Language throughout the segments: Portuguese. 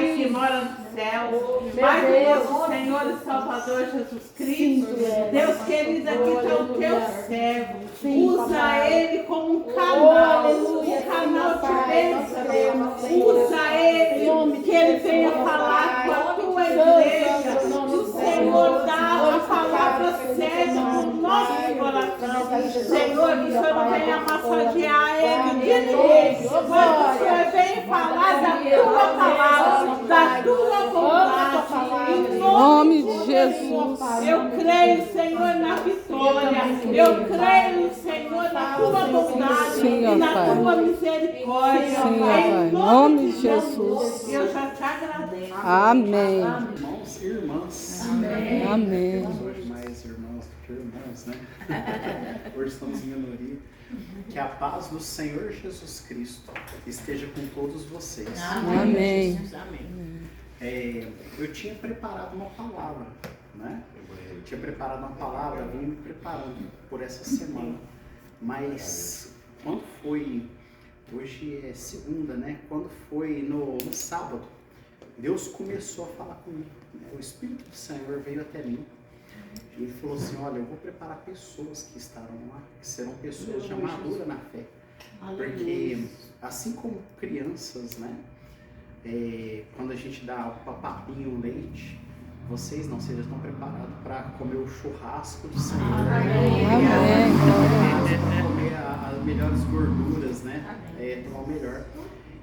Pai que mora no céu, Pai do nosso Senhor e Salvador Jesus Cristo. Deus querido, aqui está o teu servo. Usa ele como um canal de bênção. Usa ele, que ele venha falar com a tua igreja. Que o Senhor dá a palavra certa no nosso coração. Senhor, que o Senhor não venha massagear ele de novo, mas que o Senhor venha falar da tua palavra, da tua vontade. Em nome de Jesus. Eu creio, Senhor, na vitória. Eu creio, Senhor, na tua bondade e na tua misericórdia. Em nome de Jesus. Eu já te agradeço. Amém. Irmãos e irmãs. Amém. Amém. Hoje mais irmãos do que irmãos, né? Hoje estamos em minoria. Que a paz do Senhor Jesus Cristo esteja com todos vocês. Amém. Eu tinha preparado uma palavra, né? Eu tinha preparado uma palavra, vim me preparando por essa semana. Mas quando foi, hoje é segunda, né? Quando foi no sábado, Deus começou a falar comigo. O Espírito do Senhor veio até mim. E ele falou assim, olha, eu vou preparar pessoas que estarão lá, que serão pessoas já maduras na fé. Porque assim como crianças, né? Quando a gente dá o papinho, o leite, vocês já estão preparados para comer o churrasco do Senhor. Para comer as melhores gorduras, né? Tomar o melhor.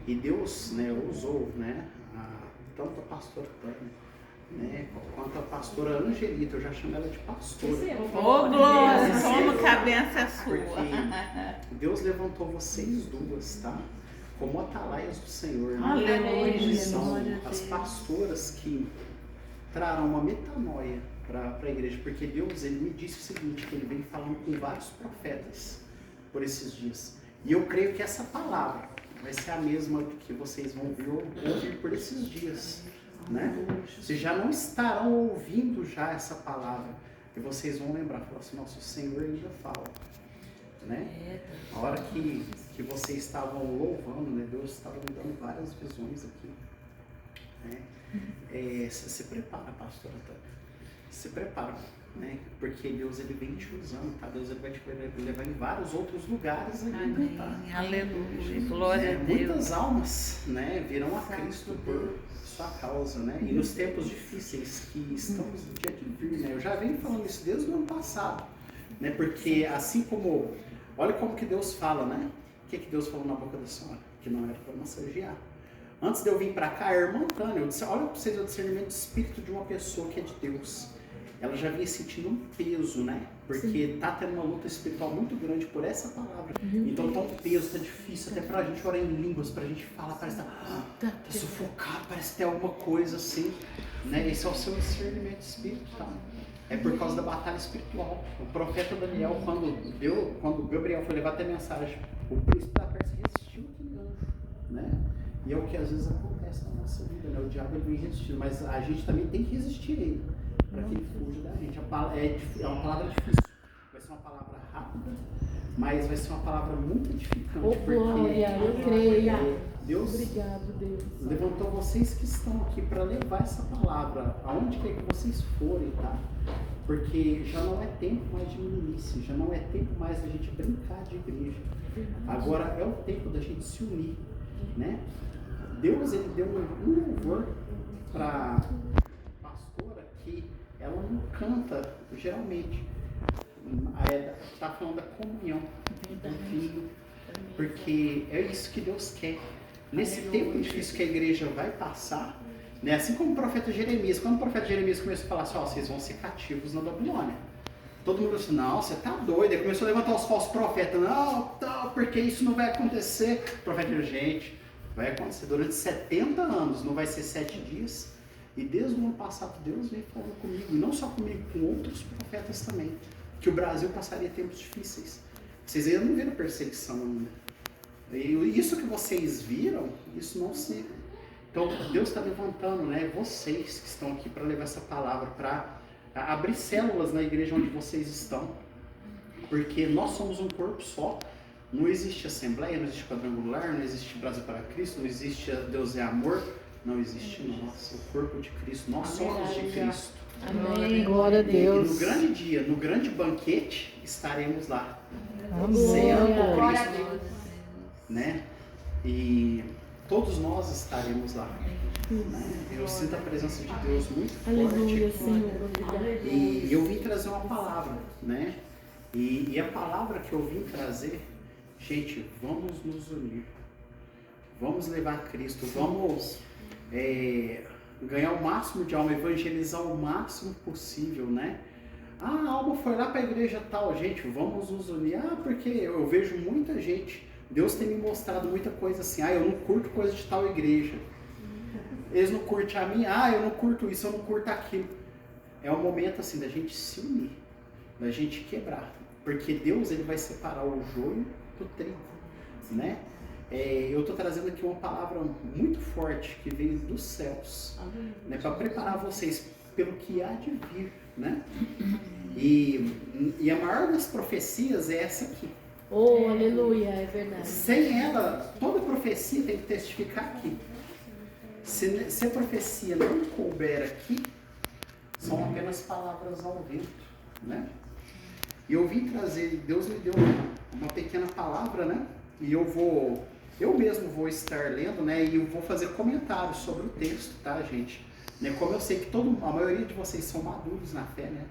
E Deus, né, usou, né, tanto a pastora Tânia, né, quanto a pastora Angelita, eu já chamo ela de pastora. Ô, glória, como que a bênção é sua. Porque Deus levantou vocês duas, tá? Como atalaias do Senhor. Aleluia. São as pastoras que trarão uma metanoia para a igreja. Porque Deus, ele me disse o seguinte, que ele vem falando com vários profetas por esses dias. E eu creio que essa palavra vai ser a mesma que vocês vão ouvir por esses dias. Né? Vocês já não estarão ouvindo já essa palavra e vocês vão lembrar, falar assim, nosso Senhor ainda fala, né? A hora que vocês estavam louvando, né? Deus estava me dando várias visões aqui, né? Se prepara, pastora Tânia, se prepara, né? Porque Deus, ele vem te usando, tá? Deus, ele vai te levar em vários outros lugares ainda, tá? Aleluia, glória a Deus. Muitas almas, né, virão a Cristo por sua causa, né? E nos tempos difíceis que estamos no dia de vir, né? Eu já venho falando isso desde o ano passado, né? Porque assim como, olha como que Deus fala, né? O que Deus falou na boca da senhora? Que não era para massagear. Antes de eu vir para cá, a irmã Tânia, eu disse, olha para vocês o discernimento de espírito de uma pessoa que é de Deus. Ela já vinha sentindo um peso, né? Porque tá tendo uma luta espiritual muito grande por essa palavra. Então tá um peso, tá difícil até pra gente orar em línguas, pra gente falar, parece que tá sufocado, parece que tem alguma coisa assim, né? Esse é o seu discernimento de espírito, tá? É por causa da batalha espiritual. O profeta Daniel, quando Gabriel foi levar até mensagem, o príncipe da Pérsia resistiu àquele anjo, né? E é o que às vezes acontece na nossa vida, né? O diabo, ele vem resistindo, mas a gente também tem que resistir a ele, para que ele fuja da gente. É uma palavra difícil, vai ser uma palavra rápida, mas vai ser uma palavra muito edificante. Glória, eu creio. Deus, obrigado, Deus, levantou vocês que estão aqui para levar essa palavra aonde quer que vocês forem, tá? Porque já não é tempo mais de meninice, já não é tempo mais da gente brincar de igreja. Agora é o tempo da gente se unir, né? Deus, ele deu um louvor para pastora que ela não canta geralmente. Está falando da comunhão do filho, porque é isso que Deus quer. Nesse tempo difícil que a igreja vai passar, né? Assim como o profeta Jeremias, quando o profeta Jeremias começou a falar assim, ó, vocês vão ser cativos na Babilônia. Todo mundo disse, não, você tá doido. Ele começou a levantar os falsos profetas, não, porque isso não vai acontecer. O profeta disse, gente, vai acontecer durante 70 anos, não vai ser 7 dias. E desde o ano passado Deus vem falando comigo, e não só comigo, com outros profetas também, que o Brasil passaria tempos difíceis. Vocês ainda não viram perseguição ainda. E isso que vocês viram, isso não se... Então Deus está levantando, né, vocês que estão aqui para levar essa palavra, para abrir células na igreja onde vocês estão. Porque nós somos um corpo só. Não existe assembleia, não existe quadrangular, não existe Brasil para Cristo, não existe Deus é amor. não existe nós, o corpo de Cristo, nós somos de Cristo. Amém. Glória a E Deus. no grande dia, no grande banquete, estaremos lá. Amém. Ceando com Glória a Cristo, Deus. né? E todos nós estaremos lá. Né? Eu sinto a presença de Deus muito Aleluia, forte. Senhor. Obrigado. E eu vim trazer uma palavra, né? E a palavra que eu vim trazer, gente, vamos nos unir. Vamos levar Cristo, vamos ganhar o máximo de alma, evangelizar o máximo possível, né? Ah, a alma foi lá para a igreja tal, gente, vamos nos unir. Ah, porque eu vejo muita gente, Deus tem me mostrado muita coisa assim, ah, eu não curto coisa de tal igreja. Eles não curtem a minha, ah, eu não curto isso, eu não curto aquilo. É um momento assim da gente se unir, da gente quebrar, porque Deus ele vai separar o joio do trigo, né? Eu estou trazendo aqui uma palavra muito forte que veio dos céus, né, para preparar vocês pelo que há de vir, né? E a maior das profecias é essa aqui. Oh, aleluia, é verdade. Sem ela, toda profecia tem que testificar aqui. Se a profecia não couber aqui, são apenas palavras ao vento, né? E eu vim trazer, Deus me deu uma pequena palavra, né? E eu mesmo vou estar lendo, né? E eu vou fazer comentários sobre o texto, tá, gente? Né? Como eu sei que a maioria de vocês são maduros na fé, né?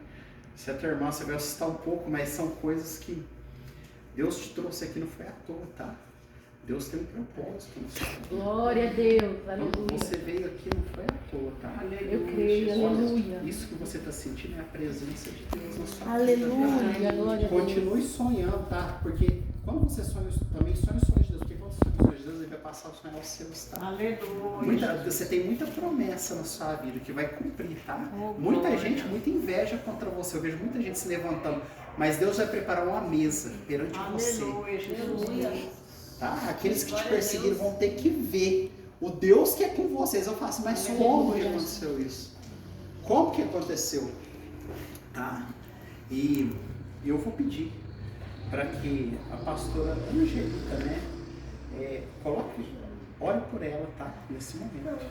Se a tua irmã, você vai assustar um pouco, mas são coisas que Deus te trouxe aqui, não foi à toa, tá? Deus tem um propósito. Glória a Deus, aleluia. Você veio aqui, não foi à toa, tá? Eu creio, aleluia. Isso que você está sentindo é a presença de Deus na sua Aleluia, vida. glória a Deus. Continue sonhando, tá? Porque quando você sonha, também sonha os sonhos de Deus. Porque quando você sonha os sonhos de Deus, ele vai passar o sonho aos seus, tá? Você tem muita promessa na sua vida que vai cumprir, tá? Muita gente, muita inveja contra você. Eu vejo muita gente se levantando. Mas Deus vai preparar uma mesa perante você. Tá? Aqueles que te perseguiram vão ter que ver o Deus que é com vocês. Eu faço, mas como que aconteceu isso? Como que aconteceu? Tá? E eu vou pedir para que a pastora Angelica, né, ore por ela, tá? Nesse momento.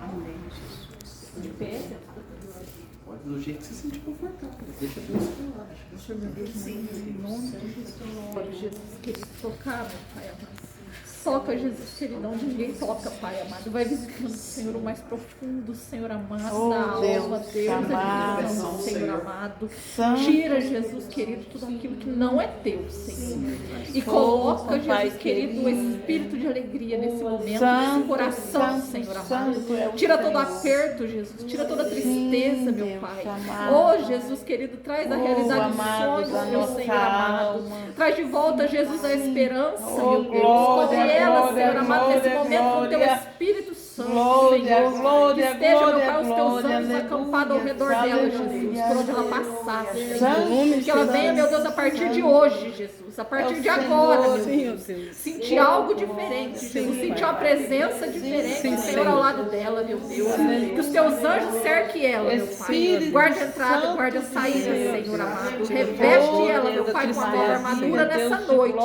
Amém, Jesus. De pé? Pode do jeito que você se sentir confortável. Deixa Deus falar. Senhor, meu Deus, em nome de Jesus, Jesus, querido, tocar, meu Pai amado. Toca, Jesus, querido, onde ninguém toca, Pai amado. Vai visitando, Senhor, o mais profundo, Senhor amado, da alma, Deus, a divisão, Senhor amado. Tira, Jesus, querido, tudo aquilo que não é teu, Senhor. E coloca, Jesus, querido, o espírito de alegria nesse momento, nesse coração, Senhor amado. Tira todo aperto, Jesus. Tira toda tristeza, meu Pai. Oh, Jesus, querido, traz a realidade dos sonhos, meu Senhor amado. Traz de volta, Jesus, a esperança, meu Deus. Cobre ela, Senhor amado, nesse momento com teu Espírito Santo, Senhor. Que esteja, meu Pai, os teus anjos acampados ao redor dela, Jesus, por onde ela passar, Senhor. Que ela venha, meu Deus, a partir de hoje, Jesus, a partir de agora, meu Deus, sentir algo diferente, Jesus, sentir uma presença diferente, Senhor, ao lado dela, meu Deus. Que os teus anjos cerquem ela, meu Pai. Guarda a entrada, guarda a saída, Senhor amado. Reveste ela, meu Pai, com a tua armadura nessa noite,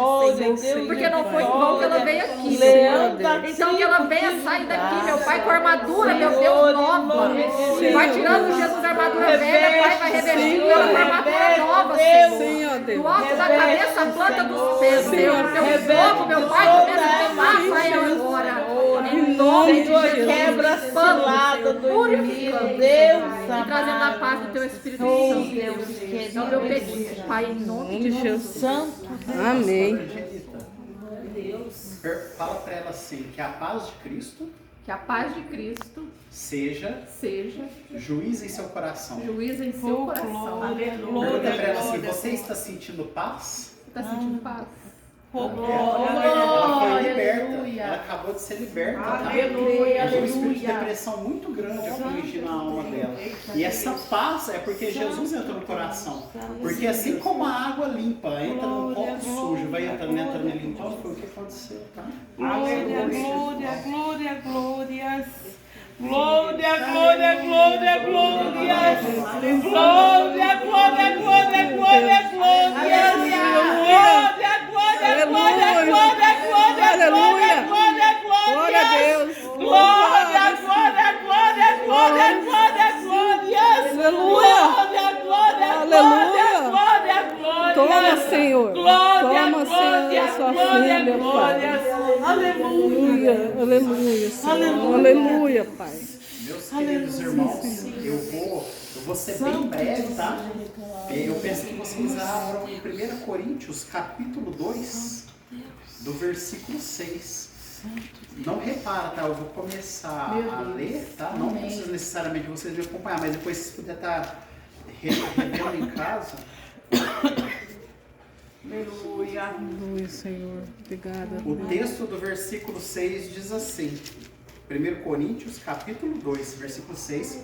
Senhor. Porque não foi em vão que ela veio aqui, Senhor. Então que ela venha sair daqui, meu Pai, com a armadura, meu Deus, nova. Vai tirando, Jesus, a armadura velha, Pai, vai revestindo ela com a armadura nova, Senhor. Do alto da cabeça, a planta dos pés, Senhor. Teu fogo, meu Pai, começa a queimar, Pai, agora. Em nome de Jesus, quebra cilada do inimigo, Deus, e trazendo a paz do teu Espírito Santo, Deus. É o meu pedido, Pai, em nome de Jesus. Santo. Amém. Fala para ela assim, que a paz de Cristo Que a paz de Cristo seja juiz em seu coração. juiz em seu coração. Pergunta para ela assim, você está sentindo paz? Você está sentindo paz? Ela foi liberta, aleluia. ela acabou de ser liberta. Aleluia, Tá? Um espírito de aleluia. depressão muito grande afligindo a alma dela. E essa paz é porque Jesus entrou no coração. Porque assim como a água limpa entra no copo sujo, vai entrando e limpando, foi o que aconteceu, tá? Glória, glória, glória, glórias. Glória, glória, glória, glórias. Glória, glória, glória, glória, glórias. Glória, glória, glória, glória, glória, glória, glória, glória, Glória a Deus. glória. Toma, Senhor. Glória, Toma, glória, Senhor, a sua glória, filha, glória. Pai. Aleluia. Aleluia, aleluia, Senhor. Aleluia. Aleluia, Pai. Meus queridos irmãos, eu vou ser bem breve, tá? Eu peço que vocês abram em 1 Coríntios, capítulo 2, do versículo 6. Não repara, tá? Eu vou começar a ler, tá? Não precisa necessariamente vocês me acompanhar, mas depois se puder estar revendo em casa. Aleluia. Aleluia, Senhor. Obrigada. O texto do versículo 6 diz assim, 1 Coríntios, capítulo 2, versículo 6.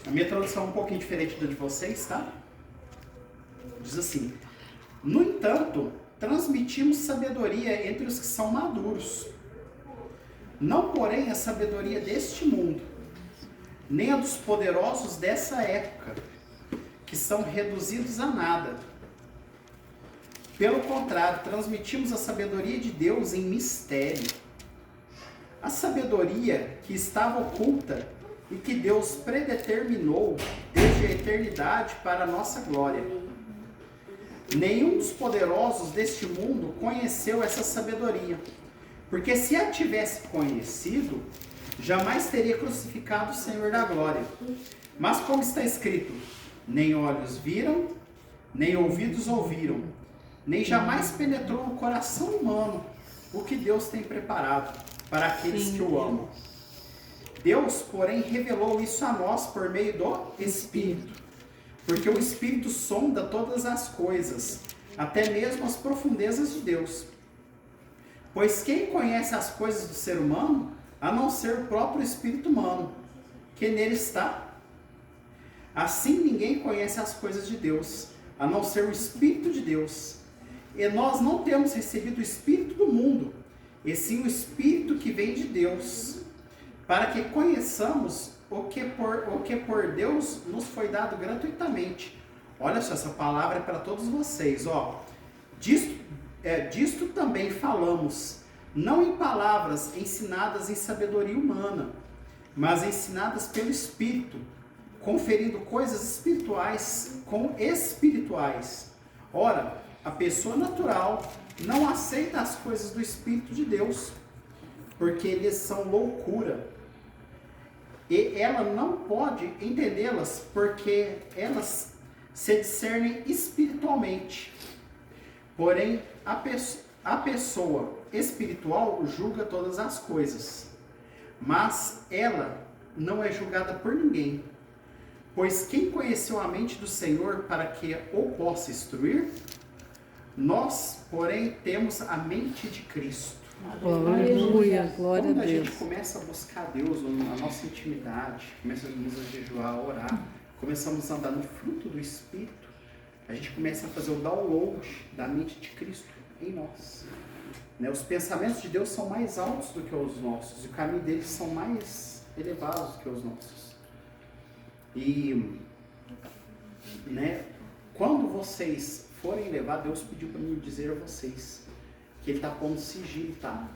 A minha tradução é um pouquinho diferente da de vocês, tá? Diz assim: no entanto, transmitimos sabedoria entre os que são maduros. Não, porém, a sabedoria deste mundo, nem a dos poderosos dessa época, que são reduzidos a nada. Pelo contrário, transmitimos a sabedoria de Deus em mistério. A sabedoria que estava oculta e que Deus predeterminou desde a eternidade para a nossa glória. Nenhum dos poderosos deste mundo conheceu essa sabedoria, porque se a tivesse conhecido, jamais teria crucificado o Senhor da glória. Mas como está escrito, nem olhos viram, nem ouvidos ouviram, nem jamais penetrou no coração humano o que Deus tem preparado para aqueles que o amam. Deus, porém, revelou isso a nós por meio do Espírito, porque o Espírito sonda todas as coisas, até mesmo as profundezas de Deus. Pois quem conhece as coisas do ser humano, a não ser o próprio espírito humano, que nele está? Assim ninguém conhece as coisas de Deus, a não ser o Espírito de Deus. E nós não temos recebido o Espírito do mundo, e sim o Espírito que vem de Deus, para que conheçamos o que por Deus nos foi dado gratuitamente. Olha só, essa palavra é para todos vocês, ó. Disto também falamos, não em palavras ensinadas em sabedoria humana, mas ensinadas pelo Espírito, conferindo coisas espirituais com espirituais. Ora, a pessoa natural não aceita as coisas do Espírito de Deus, porque eles são loucura, e ela não pode entendê-las, porque elas se discernem espiritualmente. Porém, a pessoa espiritual julga todas as coisas, mas ela não é julgada por ninguém. Pois quem conheceu a mente do Senhor para que o possa instruir? Nós, porém, temos a mente de Cristo. Aleluia, glória a Quando a Deus. gente começa a buscar Deus na nossa intimidade, começamos a jejuar, a orar, começamos a andar no fruto do Espírito, a gente começa a fazer o download da mente de Cristo em nós. Né? Os pensamentos de Deus são mais altos do que os nossos, e o caminho deles são mais elevados do que os nossos. E, né, quando vocês forem levar, Deus pediu para mim dizer a vocês que Ele está pondo sigilo, tá?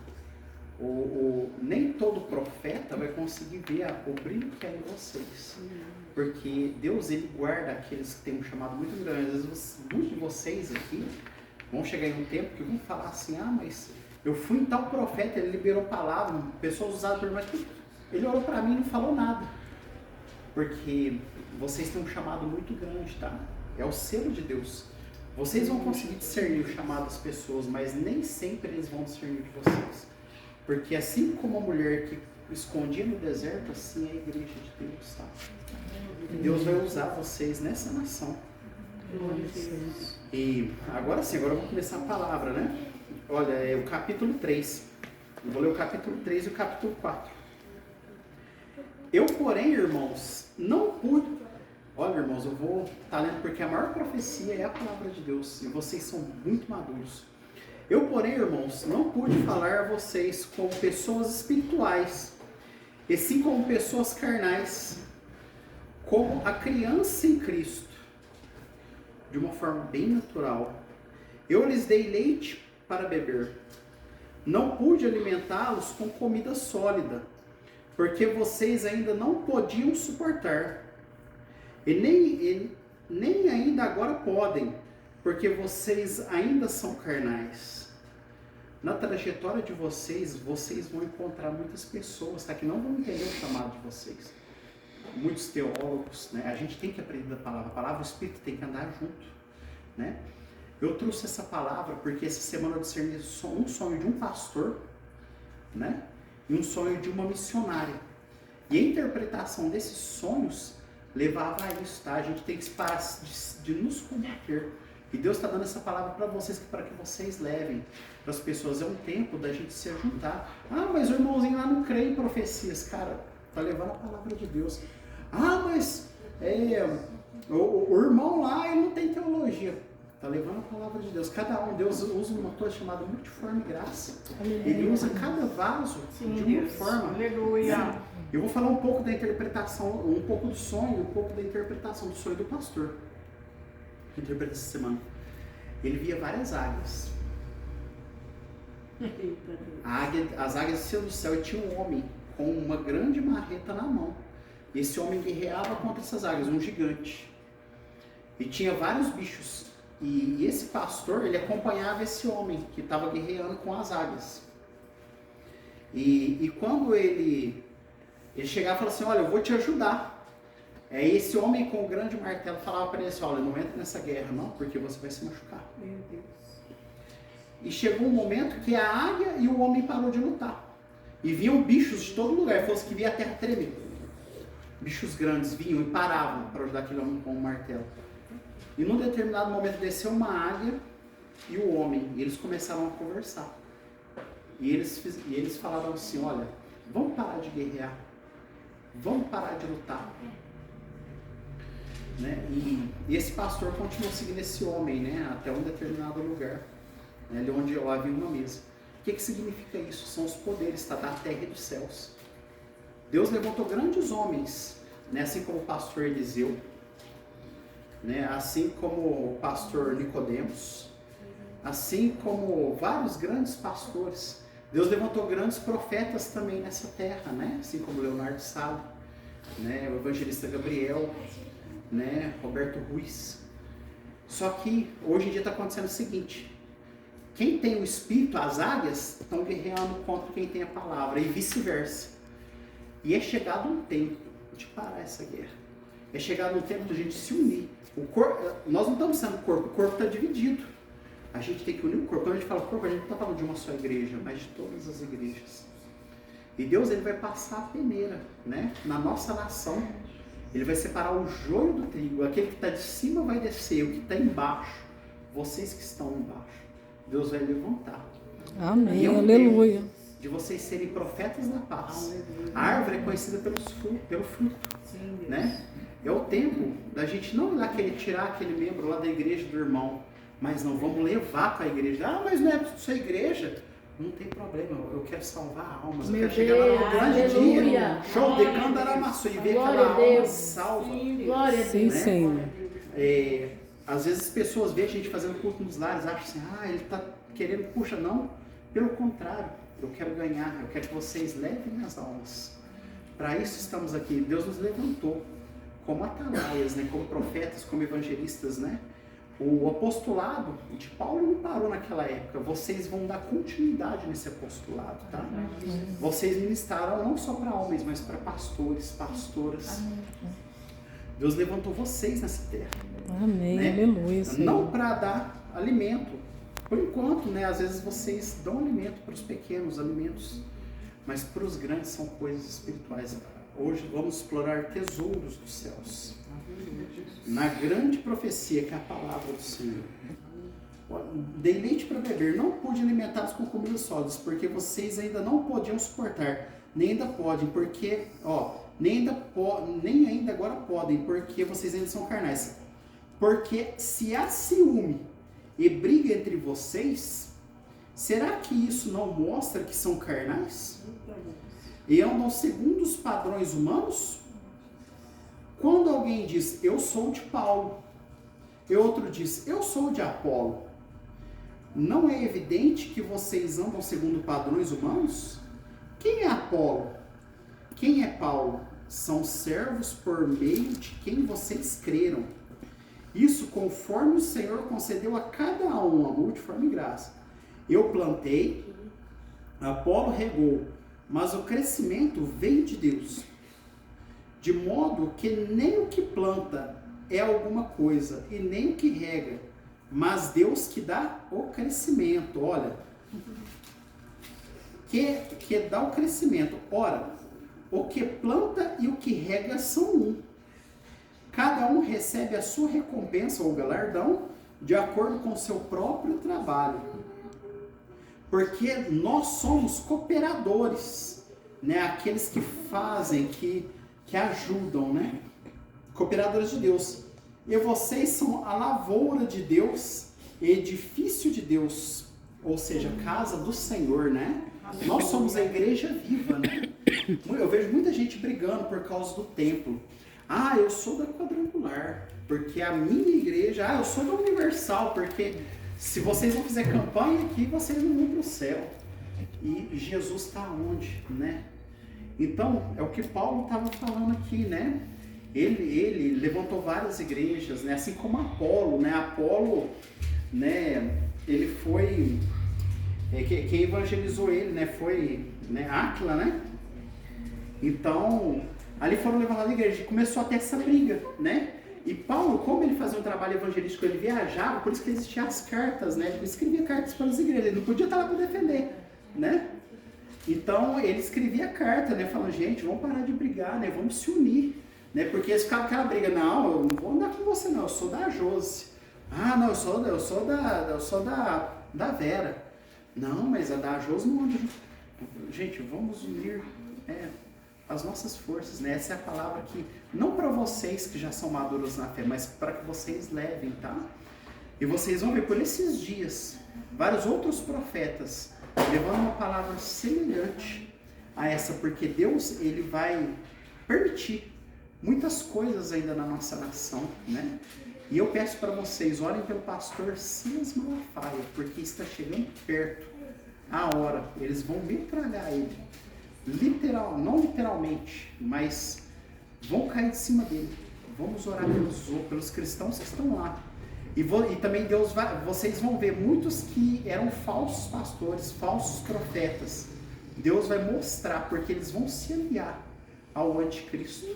Nem todo profeta vai conseguir ver o brilho que é em vocês. Porque Deus, Ele guarda aqueles que têm um chamado muito grande. Às vezes, muitos de vocês aqui vão chegar em um tempo que vão falar assim: ah, mas eu fui em tal profeta, ele liberou palavra, pessoas usadas por mim, ele orou para mim e não falou nada. Porque vocês têm um chamado muito grande, tá? É o selo de Deus. Vocês vão conseguir discernir o chamado das pessoas, mas nem sempre eles vão discernir de vocês. Porque assim como a mulher que escondia no deserto, assim é a igreja de Deus, tá? Deus vai usar vocês nessa nação. E agora sim, agora eu vou começar a palavra, né? Olha, é o capítulo 3. Eu vou ler o capítulo 3 e o capítulo 4. Eu, porém, irmãos, não pude... Olha, irmãos, eu vou estar lendo porque a maior profecia é a palavra de Deus. E vocês são muito maduros. Eu, porém, irmãos, não pude falar a vocês como pessoas espirituais, e sim como pessoas carnais, como a criança em Cristo, de uma forma bem natural. Eu lhes dei leite para beber. Não pude alimentá-los com comida sólida, porque vocês ainda não podiam suportar, e nem ainda agora podem, porque vocês ainda são carnais. Na trajetória de vocês, vocês vão encontrar muitas pessoas, tá? Que não vão entender o chamado de vocês. Muitos teólogos, né? A gente tem que aprender a palavra, o Espírito tem que andar junto, né? Eu trouxe essa palavra porque essa semana eu discerni um sonho de um pastor, né? E um sonho de uma missionária. E a interpretação desses sonhos levava a isso, tá? A gente tem que parar de nos combater. E Deus está dando essa palavra para vocês, para que vocês levem para as pessoas. É um tempo da gente se juntar. Ah, mas o irmãozinho lá não crê em profecias. Cara, tá levando a palavra de Deus. Ah, mas o irmão lá, ele não tem teologia. Tá levando a palavra de Deus. Cada um, Deus usa uma coisa chamada multiforme graça. Ele usa cada vaso de uma forma. Aleluia. Eu vou falar um pouco da interpretação, um pouco do sonho, um pouco da interpretação do sonho do pastor. Eu interpretei essa semana. Ele via várias águias. As águias desciam do céu e tinha um homem com uma grande marreta na mão. E esse homem guerreava contra essas águias, um gigante. E tinha vários bichos. E esse pastor, ele acompanhava esse homem que estava guerreando com as águias. E quando ele chegava e falava assim, olha, eu vou te ajudar. Esse homem com o grande martelo falava para ele assim, olha, não entra nessa guerra não, porque você vai se machucar. Meu Deus. E chegou um momento que a águia e o homem parou de lutar. E vinham bichos de todo lugar, fosse que via a terra tremer. Bichos grandes vinham e paravam para ajudar aquele homem com o martelo. E num determinado momento desceu uma águia e o homem, e eles começaram a conversar. E eles falaram assim, olha, vamos parar de guerrear, vamos parar de lutar. Né? E esse pastor continuou seguindo esse homem, né? Até um determinado lugar, né? Onde havia uma mesa. O que significa isso? São os poderes, tá? Da terra e dos céus. Deus levantou grandes homens, né? Assim como o pastor Eliseu, né? Assim como o pastor Nicodemos, assim como vários grandes pastores. Deus levantou grandes profetas também nessa terra, né? Assim como Leonardo Sá, né? O evangelista Gabriel, né? Roberto Ruiz. Só que hoje em dia está acontecendo o seguinte: quem tem o Espírito, as águias, estão guerreando contra quem tem a palavra e vice-versa. E é chegado um tempo de parar essa guerra. É chegado um tempo de a gente se unir. O corpo, nós não estamos sendo corpo, o corpo está dividido. A gente tem que unir o corpo. Quando a gente fala corpo, a gente não está falando de uma só igreja, mas de todas as igrejas. E Deus, ele vai passar a peneira, né? Na nossa nação. Ele vai separar o joio do trigo. Aquele que está de cima vai descer, o que está embaixo. Vocês que estão embaixo. Deus vai levantar. Amém, e é um aleluia. tempo de vocês serem profetas da paz. A árvore é conhecida pelo fruto. Sim, Deus. Né? É o tempo da gente não ir lá querer tirar aquele membro lá da igreja do irmão, mas não, vamos levar para a igreja. Ah, mas não é sua igreja. Não tem problema, eu quero salvar almas, eu quero chegar lá no grande dia. Show de Candaramaçu e ver aquela alma salva. Glória a Sim, Deus. Senhor. Às vezes as pessoas veem a gente fazendo culto nos lares, acham assim, ele está querendo, puxa, não. Pelo contrário, eu quero ganhar, eu quero que vocês levem as almas. Para isso estamos aqui. Deus nos levantou como atalaias, né? Como profetas, como evangelistas, né? O apostolado de Paulo não parou naquela época. Vocês vão dar continuidade nesse apostolado, tá? Vocês ministraram não só para homens, mas para pastores, pastoras. Deus levantou vocês nessa terra. Amém, né? aleluia, Senhor. Não para dar alimento. Por enquanto, né? Às vezes vocês dão alimento para os pequenos, alimentos, mas para os grandes são coisas espirituais. Hoje vamos explorar tesouros dos céus. Na grande profecia que é a palavra do Senhor. Dei leite para beber, não pude alimentá-los com comidas sólidas, porque vocês ainda não podiam suportar, nem ainda podem, porque, nem ainda agora podem, porque vocês ainda são carnais. Porque se há ciúme e briga entre vocês, será que isso não mostra que são carnais? E andam segundo os padrões humanos? Quando alguém diz, eu sou de Paulo, e outro diz, eu sou de Apolo, não é evidente que vocês andam segundo padrões humanos? Quem é Apolo? Quem é Paulo? São servos por meio de quem vocês creram. Isso conforme o Senhor concedeu a cada um a multiforme graça. Eu plantei, Apolo regou, mas o crescimento veio de Deus. De modo que nem o que planta é alguma coisa, e nem o que rega, mas Deus que dá o crescimento. Olha, que dá o crescimento. Ora, o que planta e o que rega são um. Cada um recebe a sua recompensa ou galardão de acordo com o seu próprio trabalho. Porque nós somos cooperadores, né? Aqueles que fazem, que ajudam, né? Cooperadores de Deus. E vocês são a lavoura de Deus, edifício de Deus, ou seja, casa do Senhor, né? Nós somos a igreja viva, né? Eu vejo muita gente brigando por causa do templo. Ah, eu sou da quadrangular, porque a minha igreja... Ah, eu sou da universal, porque se vocês não fizerem campanha aqui, vocês não vão para o céu. E Jesus está onde, né? Então, é o que Paulo estava falando aqui, né? Ele levantou várias igrejas, né? Assim como Apolo, né? Apolo, né? Ele foi... quem evangelizou ele, né? Foi, né? Áquila, né? Então, ali foram levantadas a igreja. Começou a ter essa briga, né? E Paulo, como ele fazia um trabalho evangelístico, ele viajava, por isso que existiam as cartas, né? Ele escrevia cartas para as igrejas. Ele não podia estar lá para defender, né? Então, ele escrevia carta, né? Falando, gente, vamos parar de brigar, né? Vamos se unir, né? Porque eles ficavam aquela briga, não, eu não vou andar com você, não. Eu sou da Josi. Ah, não, eu sou da Vera. Não, mas a da Josi não anda junto. Gente, vamos unir as nossas forças, né? Essa é a palavra que, não para vocês que já são maduros na fé, mas para que vocês levem, tá? E vocês vão ver por esses dias, vários outros profetas levando uma palavra semelhante a essa, porque Deus, ele vai permitir muitas coisas ainda na nossa nação, né? E eu peço para vocês, orem pelo pastor Silas Malafaia, porque está chegando perto a hora, eles vão metralhar ele. Não literalmente, mas vão cair de cima dele. Vamos orar pelos cristãos que estão lá. E também vocês vão ver muitos que eram falsos pastores, falsos profetas. Deus vai mostrar, porque eles vão se aliar ao anticristo,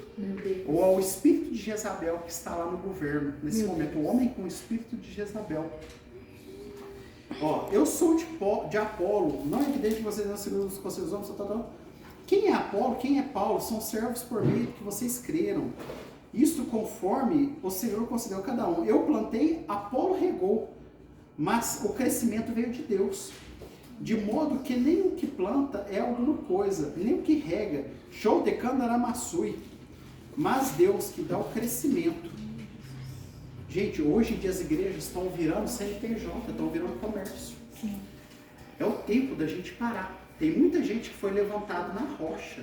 ou ao espírito de Jezabel que está lá no governo, nesse momento, o homem com o espírito de Jezabel. Ó, eu sou de Apolo, não é evidente que vocês não seguram os conselhos dos homens, Quem é Apolo, quem é Paulo? São servos por meio que vocês creram. Isto conforme o Senhor concedeu a cada um. Eu plantei, Apolo regou, mas o crescimento veio de Deus. De modo que nem o que planta é alguma coisa, nem o que rega, show de candaramassui, mas Deus que dá o crescimento. Gente, hoje em dia as igrejas estão virando CNPJ, estão virando comércio. É o tempo da gente parar. Tem muita gente que foi levantada na rocha,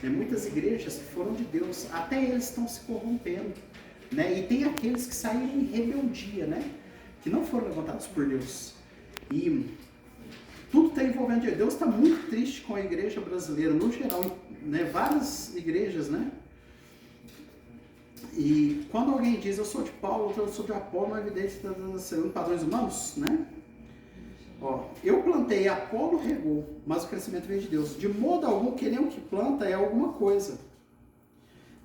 né? Muitas igrejas que foram de Deus, até eles estão se corrompendo, né? E tem aqueles que saíram em rebeldia, né? Que não foram levantados por Deus. E tudo está envolvendo Deus. Deus está muito triste com a igreja brasileira, no geral, né? Várias igrejas, né? E quando alguém diz, eu sou de Paulo, eu sou de Apolo, não é evidente que está segundo padrões humanos, né? Ó, eu plantei, Apolo regou, mas o crescimento veio de Deus. De modo algum que nem o que planta é alguma coisa,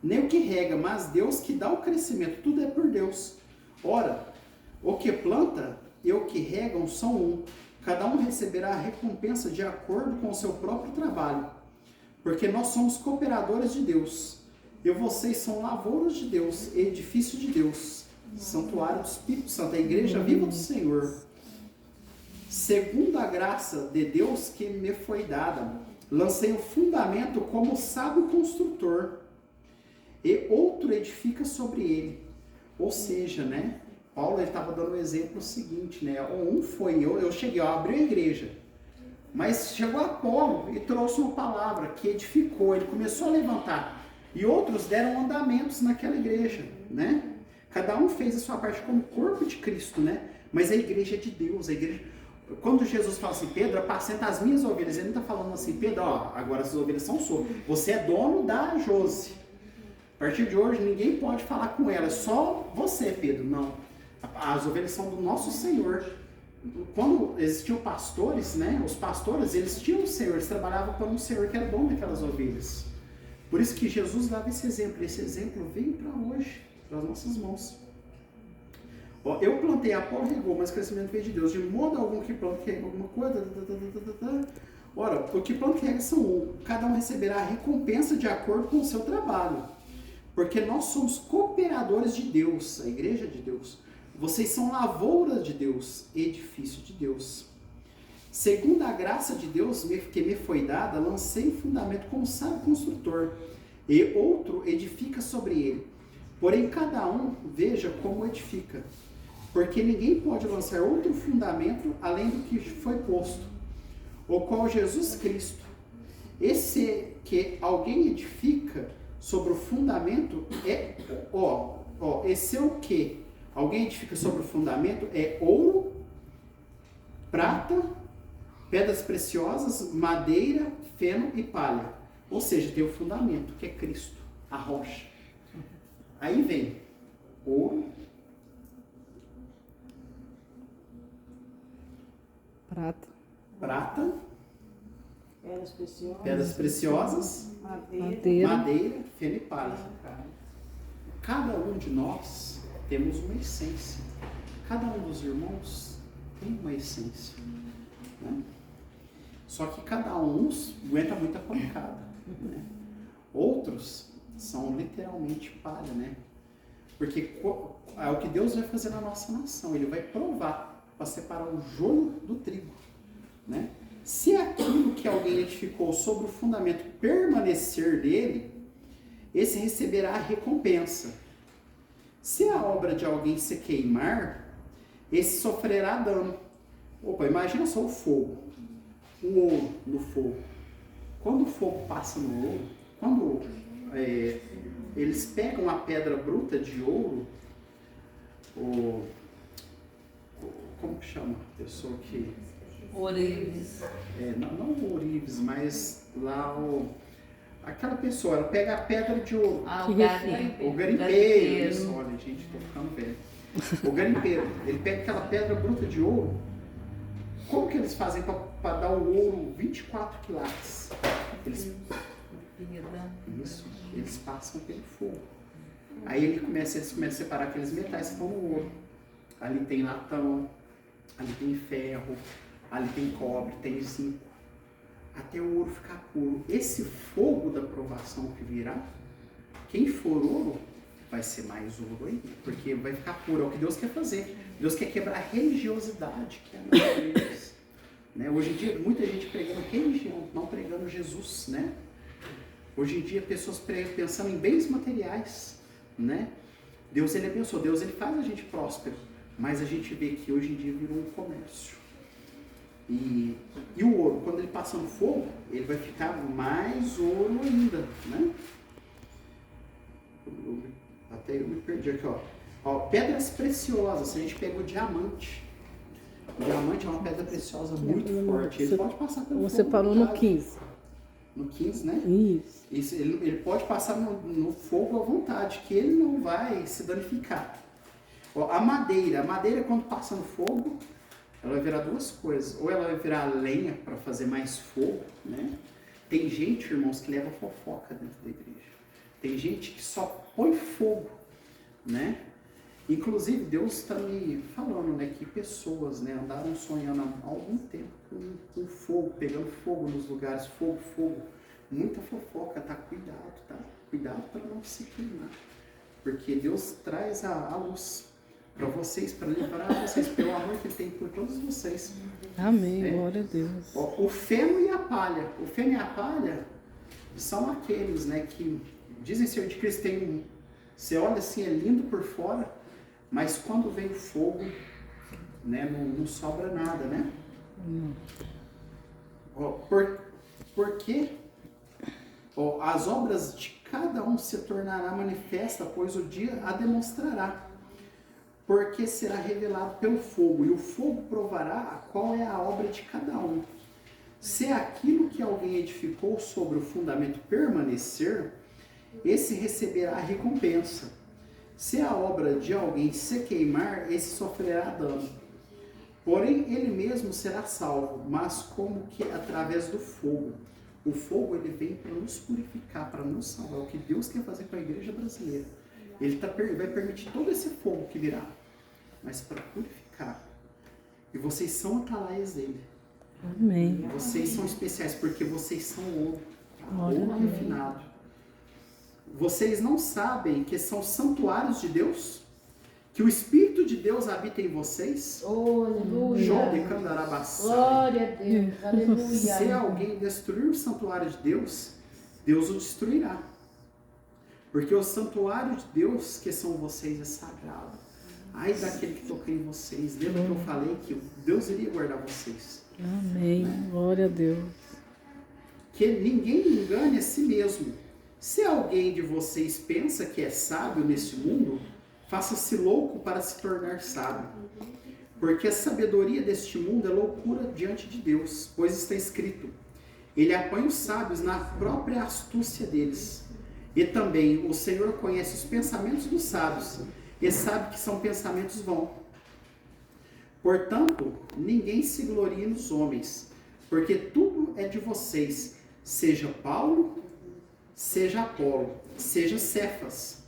nem o que rega, mas Deus que dá o crescimento. Tudo é por Deus. Ora, o que planta e o que regam são um. Cada um receberá a recompensa de acordo com o seu próprio trabalho. Porque nós somos cooperadores de Deus. E vocês são lavouras de Deus, edifício de Deus, santuário do Espírito Santo, a igreja viva do Senhor. Segundo a graça de Deus que me foi dada, lancei o fundamento como sábio construtor, e outro edifica sobre ele. Ou seja, né? Paulo estava dando o exemplo seguinte, né? Um foi, eu cheguei, eu abri a igreja, mas chegou Apolo e trouxe uma palavra que edificou, ele começou a levantar, e outros deram andamentos naquela igreja, né? Cada um fez a sua parte como corpo de Cristo, né? Mas a igreja é de Deus, a igreja... Quando Jesus fala assim, Pedro, apacenta as minhas ovelhas, ele não está falando assim, Pedro, ó, agora essas ovelhas são suas, você é dono da Josi. A partir de hoje, ninguém pode falar com ela, só você, Pedro. Não. As ovelhas são do nosso Senhor. Quando existiam pastores, né? Os pastores, eles tinham um Senhor, eles trabalhavam para um Senhor que era dono daquelas ovelhas. Por isso que Jesus dava esse exemplo veio para hoje, para as nossas mãos. Ó, eu plantei, Apolo regou, mas o crescimento veio de Deus. De modo algum que plante que rega alguma coisa. Ora, o que planta que rega são um. Cada um receberá a recompensa de acordo com o seu trabalho. Porque nós somos cooperadores de Deus, a igreja de Deus. Vocês são lavouras de Deus, edifício de Deus. Segundo a graça de Deus que me foi dada, lancei um fundamento como sábio construtor, e outro edifica sobre ele. Porém, cada um veja como edifica, porque ninguém pode lançar outro fundamento além do que foi posto, o qual Jesus Cristo. Esse que alguém edifica sobre o fundamento é, esse é o que alguém edifica sobre o fundamento é ouro, prata, pedras preciosas, madeira, feno e palha. Ou seja, tem o fundamento, que é Cristo, a rocha. Aí vem ouro, prata, pedras preciosas, madeira, feno e palha. Cada um de nós temos uma essência. Cada um dos irmãos tem uma essência. Né? Só que cada um aguenta muita pancada. Né? Outros são literalmente palha, né? Porque é o que Deus vai fazer na nossa nação. Ele vai provar para separar o joio do trigo. Né? Se aquilo que alguém edificou sobre o fundamento permanecer dele, esse receberá a recompensa. Se a obra de alguém se queimar, esse sofrerá dano. Opa, imagina só o fogo. O ouro no fogo. Quando o fogo passa no ouro, quando eles pegam a pedra bruta de ouro, como que chama a pessoa que... Ourives. Não ourives, mas lá aquela pessoa, ela pega a pedra de ouro. O garimpeiro. Isso, olha, gente, tô ficando velho. O garimpeiro, ele pega aquela pedra bruta de ouro. Como que eles fazem para dar o ouro 24 quilates? Eles passam pelo fogo. Aí eles começam a separar aqueles metais que estão no ouro. Ali tem latão, ali tem ferro, ali tem cobre, tem zinco. Até o ouro ficar puro. Esse fogo da provação que virá, quem for ouro, vai ser mais ouro ainda, porque vai ficar puro. É o que Deus quer fazer. Deus quer quebrar a religiosidade que é nas igrejas. Né? Hoje em dia, muita gente pregando religião, não pregando Jesus. Né? Hoje em dia, pessoas pregam pensando em bens materiais. Né? Deus, ele abençoa. Deus, ele faz a gente próspero. Mas a gente vê que hoje em dia virou um comércio. E o ouro, quando ele passa no fogo, ele vai ficar mais ouro ainda, né? Até eu me perdi aqui, ó. Pedras preciosas, a gente pega o diamante. O diamante é uma pedra preciosa muito forte. Ele pode passar pelo fogo. Você parou no 15. No 15, né? Isso. Ele pode passar no fogo à vontade, que ele não vai se danificar. Ó, a madeira, quando passa no fogo, ela vai virar duas coisas. Ou ela vai virar lenha para fazer mais fogo, né? Tem gente, irmãos, que leva fofoca dentro da igreja. Tem gente que só põe fogo, né? Inclusive, Deus está me falando, né, que pessoas, né, andaram sonhando há algum tempo com fogo, pegando fogo nos lugares, fogo. Muita fofoca, tá? Cuidado, tá? Cuidado para não se queimar. Porque Deus traz a luz para vocês, para livrar vocês, pelo amor que Ele tem por todos vocês. Amém, glória a Deus. O feno e a palha. O feno e a palha são aqueles, né, que dizem ser de Cristo. Você olha assim, é lindo por fora, mas quando vem o fogo, né, não sobra nada, né? Porque as obras de cada um se tornará manifesta, pois o dia a demonstrará. Porque será revelado pelo fogo, e o fogo provará qual é a obra de cada um. Se aquilo que alguém edificou sobre o fundamento permanecer, esse receberá a recompensa. Se a obra de alguém se queimar, esse sofrerá dano. Porém, ele mesmo será salvo, mas como que através do fogo. O fogo, ele vem para nos purificar, para nos salvar. É o que Deus quer fazer com a igreja brasileira. Ele vai permitir todo esse fogo que virá, mas para purificar. E vocês são atalaias dele. Amém. Vocês são especiais porque vocês são ouro, ouro refinado. Vocês não sabem que são santuários de Deus? Que o Espírito de Deus habita em vocês? Oh, aleluia. João de Candarabaçá. Glória a Deus. Aleluia. Se alguém destruir o santuário de Deus, Deus o destruirá. Porque o santuário de Deus, que são vocês, é sagrado. Ai daquele que toca em vocês. Lembra que eu falei que Deus iria guardar vocês? Amém. Glória a Deus. Que ninguém engane a si mesmo. Se alguém de vocês pensa que é sábio nesse mundo, faça-se louco para se tornar sábio. Porque a sabedoria deste mundo é loucura diante de Deus, pois está escrito: Ele apanha os sábios na própria astúcia deles. E também o Senhor conhece os pensamentos dos sábios, e sabe que são pensamentos vãos. Portanto, ninguém se glorie nos homens, porque tudo é de vocês, seja Paulo, seja Apolo, seja Cefas,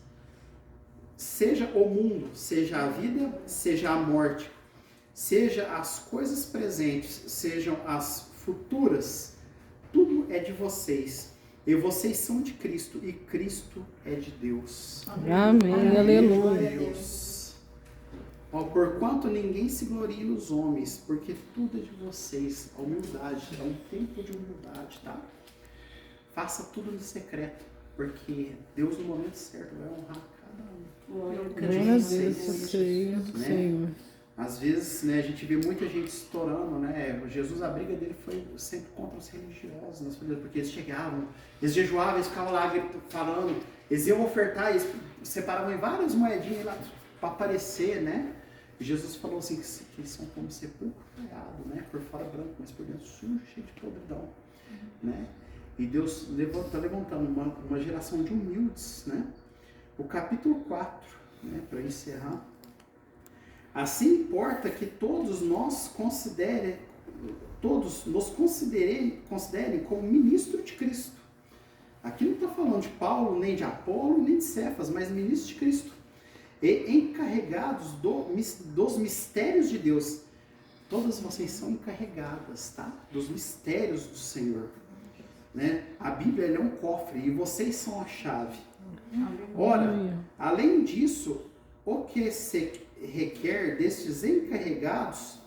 seja o mundo, seja a vida, seja a morte, seja as coisas presentes, sejam as futuras, tudo é de vocês. E vocês são de Cristo, e Cristo é de Deus. Amém. Aleluia. Deus. Ó, porquanto ninguém se glorie nos homens, porque tudo é de vocês. A humildade, é um tempo de humildade, tá? Faça tudo no secreto, porque Deus no momento certo vai honrar cada um. Glória a Deus, Senhor. Senhor. Às vezes, né, a gente vê muita gente estourando, né? Jesus, a briga dele foi sempre contra os religiosos, nas famílias, porque eles chegavam, eles jejuavam, eles ficavam lá falando, eles iam ofertar, eles separavam em várias moedinhas lá para aparecer, né? E Jesus falou assim, que eles são como sepulcro caiado, né? Por fora branco, mas por dentro sujo, cheio de podridão, né? E Deus está levantando uma geração de humildes, né? O capítulo 4, né, para encerrar. Assim importa que todos nos considerem como ministro de Cristo. Aqui não está falando de Paulo, nem de Apolo, nem de Cefas, mas ministro de Cristo. E encarregados dos mistérios de Deus. Todas vocês são encarregadas, tá? Dos mistérios do Senhor. Né? A Bíblia é um cofre e vocês são a chave. Ora, além disso, o que se requer destes encarregados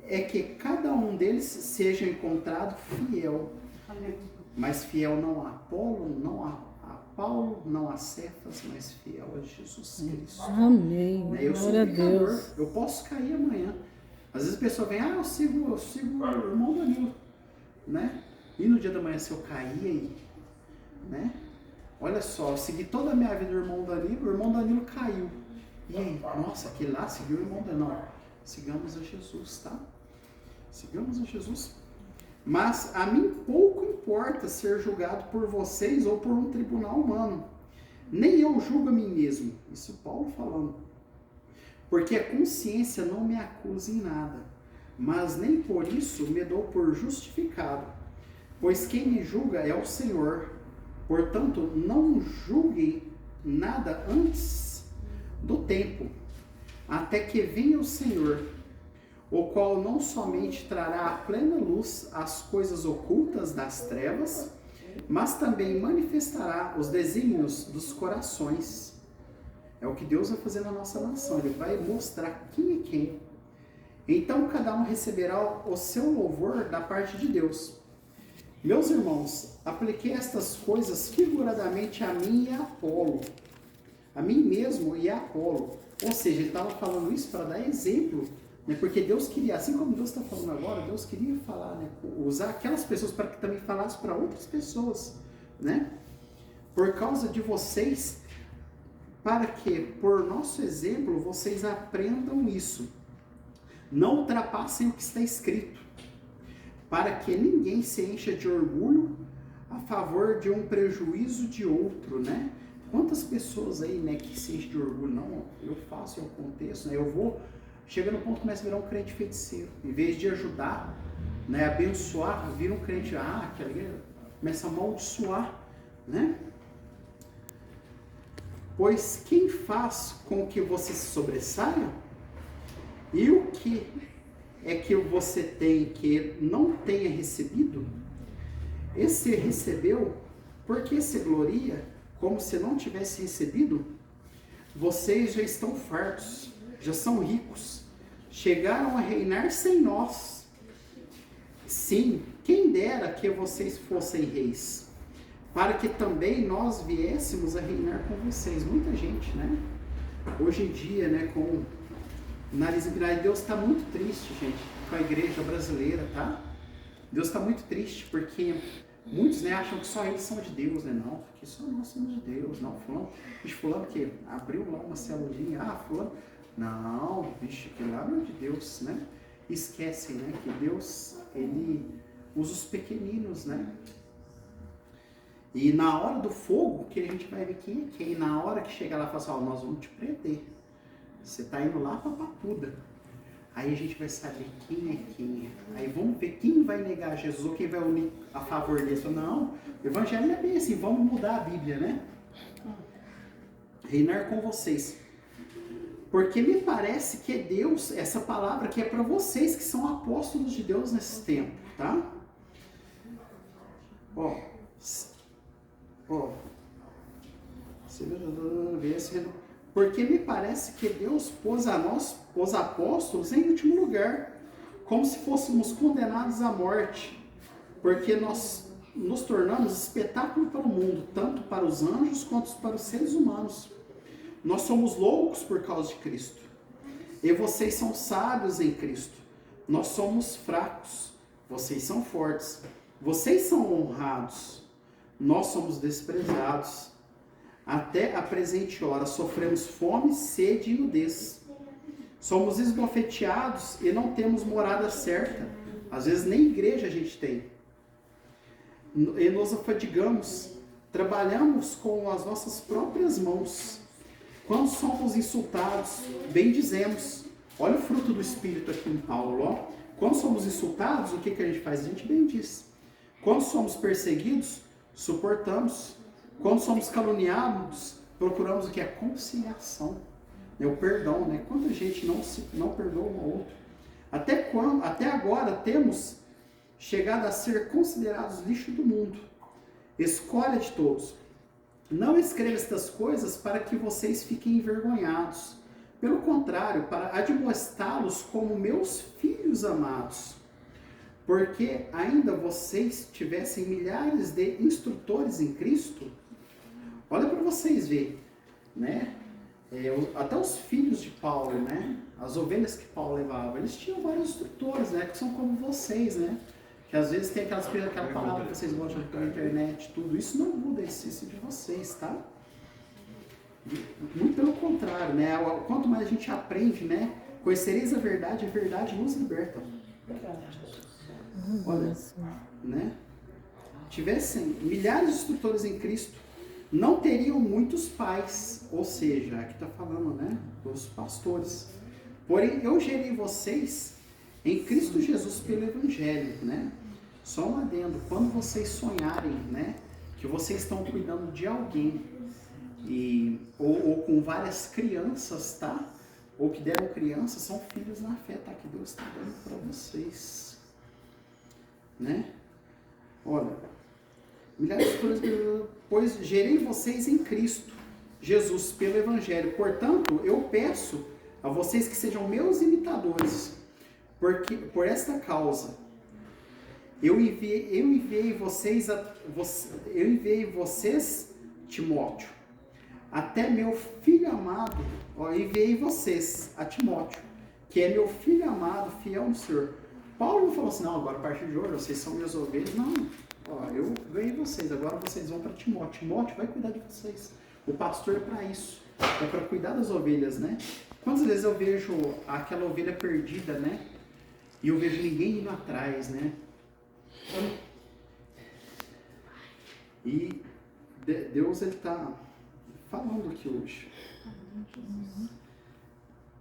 é que cada um deles seja encontrado fiel. Amém. Mas fiel não a Apolo, não a Paulo, não a Cefas, mas fiel a Jesus Cristo. Amém. Eu sou Glória a pecador, Deus. eu posso cair amanhã. Às vezes a pessoa vem, eu sigo o irmão Danilo, né? E no dia da manhã, se eu cair aí, né? Olha só, eu segui toda a minha vida o irmão Danilo caiu. E aí, nossa, aquele lá seguiu o irmão Danilo. Não, sigamos a Jesus, tá? Sigamos a Jesus. Mas a mim pouco importa ser julgado por vocês ou por um tribunal humano. Nem eu julgo a mim mesmo. Isso Paulo falando. Porque a consciência não me acusa em nada. Mas nem por isso me dou por justificado. Pois quem me julga é o Senhor. Portanto, não julguem nada antes do tempo, até que venha o Senhor, o qual não somente trará à plena luz as coisas ocultas das trevas, mas também manifestará os desígnios dos corações. É o que Deus vai fazer na nossa nação, Ele vai mostrar quem é quem. Então cada um receberá o seu louvor da parte de Deus. Meus irmãos, apliquei estas coisas figuradamente a mim e a Apolo, a mim mesmo e a Apolo. Ou seja, ele estava falando isso para dar exemplo, né? Porque Deus queria, assim como Deus está falando agora, Deus queria falar, né? Usar aquelas pessoas para que também falasse para outras pessoas, né? Por causa de vocês, para que, por nosso exemplo, vocês aprendam isso. Não ultrapassem o que está escrito, para que ninguém se encha de orgulho a favor de um prejuízo de outro, né? Quantas pessoas aí, né, que se enchem de orgulho, não, eu faço, eu aconteço, né, eu vou, chega no ponto que começa a virar um crente feiticeiro. Em vez de ajudar, né, abençoar, vira um crente, que alegria, começa a amaldiçoar, né? Pois quem faz com que você se sobressaia? E o que é que você tem que não tenha recebido? Esse recebeu, porque se gloria como se não tivesse recebido? Vocês já estão fartos, já são ricos, chegaram a reinar sem nós. Sim, quem dera que vocês fossem reis, para que também nós viéssemos a reinar com vocês. Muita gente, né? Hoje em dia, né, com o nariz empinado, Deus está muito triste, gente, com a igreja brasileira, tá? Deus está muito triste, porque muitos, né, acham que só eles são de Deus, né? Não, porque só nós somos de Deus. Não, fulano que abriu lá uma celulinha, fulano, não, bicho, que lá não é de Deus, né? Esquecem, né, que Deus, ele usa os pequeninos, né? E na hora do fogo, que a gente vai ver quem é quem. Na hora que chegar lá e falar assim, nós vamos te prender. Você tá indo lá pra papuda. Aí a gente vai saber quem é quem. Aí vamos ver quem vai negar Jesus ou quem vai unir a favor dele. Não, o evangelho não é bem assim, vamos mudar a Bíblia, né? Reinar com vocês. Porque me parece que é Deus, essa palavra que é para vocês que são apóstolos de Deus nesse tempo, tá? Porque me parece que Deus pôs a nós, os apóstolos, em último lugar, como se fôssemos condenados à morte, porque nós nos tornamos espetáculo para o mundo, tanto para os anjos quanto para os seres humanos. Nós somos loucos por causa de Cristo, e vocês são sábios em Cristo. Nós somos fracos, vocês são fortes. Vocês são honrados, nós somos desprezados. Até a presente hora sofremos fome, sede e nudez. Somos esbofeteados e não temos morada certa. Às vezes nem igreja a gente tem. E nos afadigamos, trabalhamos com as nossas próprias mãos. Quando somos insultados, bendizemos. Olha o fruto do Espírito aqui em Paulo, ó. Quando somos insultados, o que a gente faz? A gente bendiz. Quando somos perseguidos, suportamos. Quando somos caluniados, procuramos o que? A conciliação, né? O perdão, né? Quanta gente não perdoa um ao outro. Até agora temos chegado a ser considerados lixo do mundo, escória de todos. Não escreva estas coisas para que vocês fiquem envergonhados. Pelo contrário, para admoestá-los como meus filhos amados. Porque ainda vocês tivessem milhares de instrutores em Cristo. Olha para vocês verem, né? Até os filhos de Paulo, né? As ovelhas que Paulo levava, eles tinham vários instrutores, né? Que são como vocês, né? Que às vezes tem aquela palavra que vocês gostam pela internet, tudo. Isso não muda a essência de vocês, tá? Muito pelo contrário, né? Quanto mais a gente aprende, né? Conhecereis a verdade nos liberta. Olha, né? Tivessem milhares de instrutores em Cristo, não teriam muitos pais, ou seja, aqui está falando, né, dos pastores. Porém, eu gerei vocês em Cristo Jesus pelo Evangelho, né? Só um adendo, quando vocês sonharem, né, que vocês estão cuidando de alguém, ou com várias crianças, tá? Ou que deram crianças, são filhos na fé, tá? Que Deus está dando para vocês, né? Olha, milhares de coisas, pois gerei vocês em Cristo Jesus pelo Evangelho. Portanto, eu peço a vocês que sejam meus imitadores, porque por esta causa eu enviei vocês, Timóteo, até meu filho amado, enviei vocês a Timóteo, que é meu filho amado, fiel no Senhor. Paulo não falou assim, não, agora a partir de hoje vocês são meus ovelhas. Não, eu ganhei vocês, agora vocês vão para Timóteo. Timóteo vai cuidar de vocês. O pastor é para isso, é para cuidar das ovelhas, né? Quantas vezes eu vejo aquela ovelha perdida, né? E eu vejo ninguém indo atrás, né? E Deus, ele está falando aqui hoje.